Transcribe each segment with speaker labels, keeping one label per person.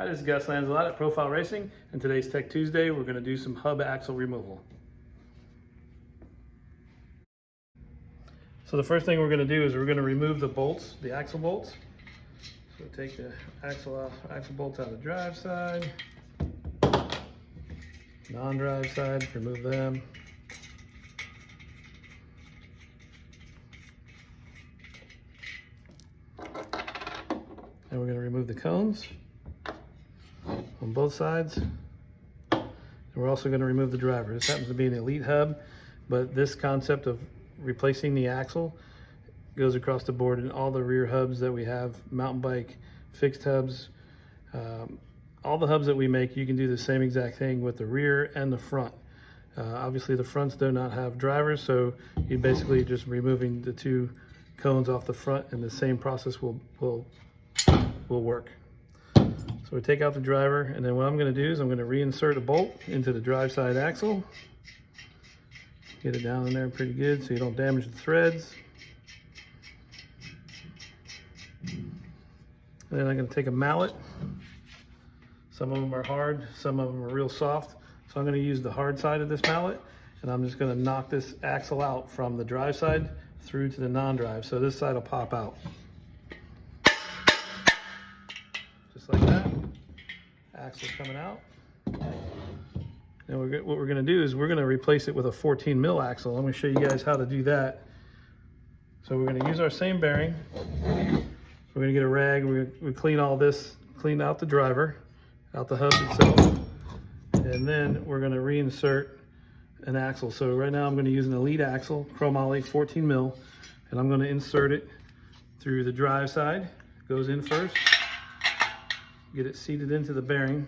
Speaker 1: Hi, this is Gus Lanzilotta at Profile Racing, and today's Tech Tuesday we're going to do some hub axle removal. So the first thing we're going to do is we're going to remove the bolts, the axle bolts. So take the axle bolts out of the drive side, non-drive side, remove them. And we're going to remove the cones on both sides. And we're also going to remove the driver. This happens to be an Elite hub, but this concept of replacing the axle goes across the board in all the rear hubs that we have, mountain bike, fixed hubs, all the hubs that we make. You can do the same exact thing with the rear and the front. Obviously the fronts do not have drivers, so you're basically just removing the two cones off the front, and the same process will work. So we take out the driver, and then what I'm going to do is I'm going to reinsert a bolt into the drive side axle. Get it down in there pretty good so you don't damage the threads. And then I'm going to take a mallet. Some of them are hard, some of them are real soft. So I'm going to use the hard side of this mallet, and I'm just going to knock this axle out from the drive side through to the non-drive. So this side will pop out. Just like that. Axle's coming out. And what we're going to do is we're going to replace it with a 14 mil axle. I'm going to show you guys how to do that. So we're going to use our same bearing. We're going to get a rag. We clean all this, clean out the driver, out the hub itself, and then we're going to reinsert an axle. So right now I'm going to use an Elite axle, chromoly 14 mil, and I'm going to insert it through the drive side. Goes in first. Get it seated into the bearing.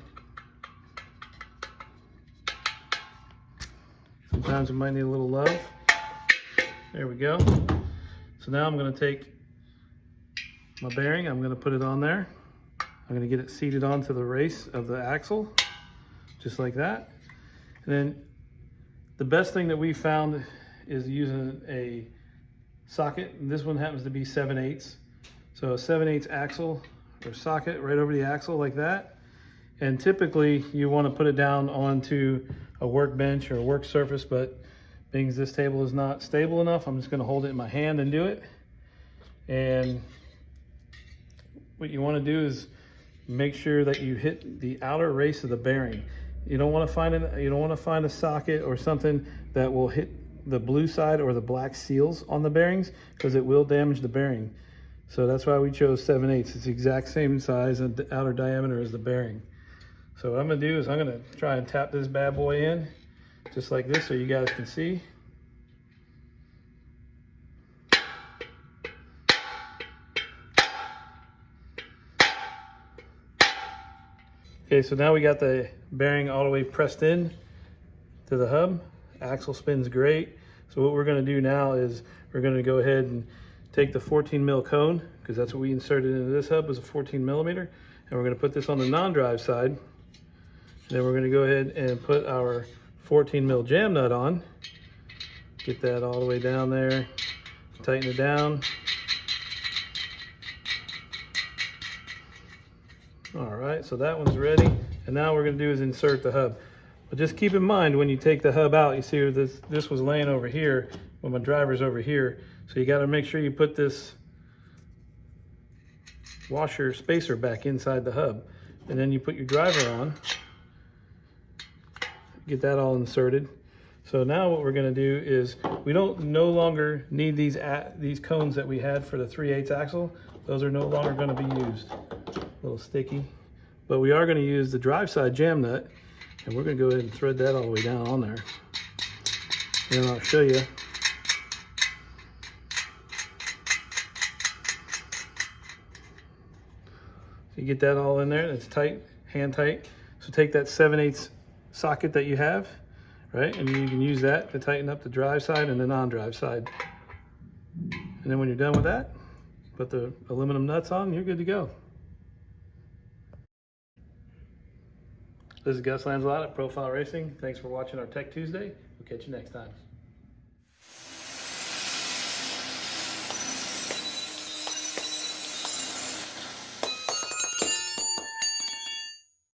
Speaker 1: Sometimes it might need a little love. There we go. So now I'm going to take my bearing, I'm going to put it on there. I'm going to get it seated onto the race of the axle, just like that. And then the best thing that we found is using a socket. And this one happens to be 7/8. So a 7/8 axle or socket right over the axle like that. And typically you want to put it down onto a workbench or a work surface, but being as this table is not stable enough, I'm just going to hold it in my hand and do it. And what you want to do is make sure that you hit the outer race of the bearing. You don't want to find a socket or something that will hit the blue side or the black seals on the bearings, because it will damage the bearing. So that's why we chose 7/8. It's the exact same size and outer diameter as the bearing. So what I'm going to do is I'm going to try and tap this bad boy in just like this so you guys can see. Okay, so now we got the bearing all the way pressed in to the hub. Axle spins great. So what we're going to do now is we're going to go ahead and take the 14 mil cone, because that's what we inserted into this hub, was a 14 millimeter, and we're going to put this on the non-drive side. And then we're going to go ahead and put our 14 mil jam nut on. Get that all the way down there, tighten it down. All right, so that one's ready. And now what we're going to do is insert the hub. But just keep in mind, when you take the hub out, you see this was laying over here when my driver's over here. So you got to make sure you put this washer spacer back inside the hub. And then you put your driver on. Get that all inserted. So now what we're going to do is we no longer need these cones that we had for the 3/8 axle. Those are no longer going to be used. A little sticky, but we are going to use the drive side jam nut, and we're going to go ahead and thread that all the way down on there. And I'll show you. So you get that all in there. It's tight, hand tight. So take that 7/8 socket that you have, right, and you can use that to tighten up the drive side and the non-drive side. And then when you're done with that, put the aluminum nuts on, and you're good to go. This is Gus Lanzilotta at Profile Racing. Thanks for watching our Tech Tuesday. We'll catch you next time.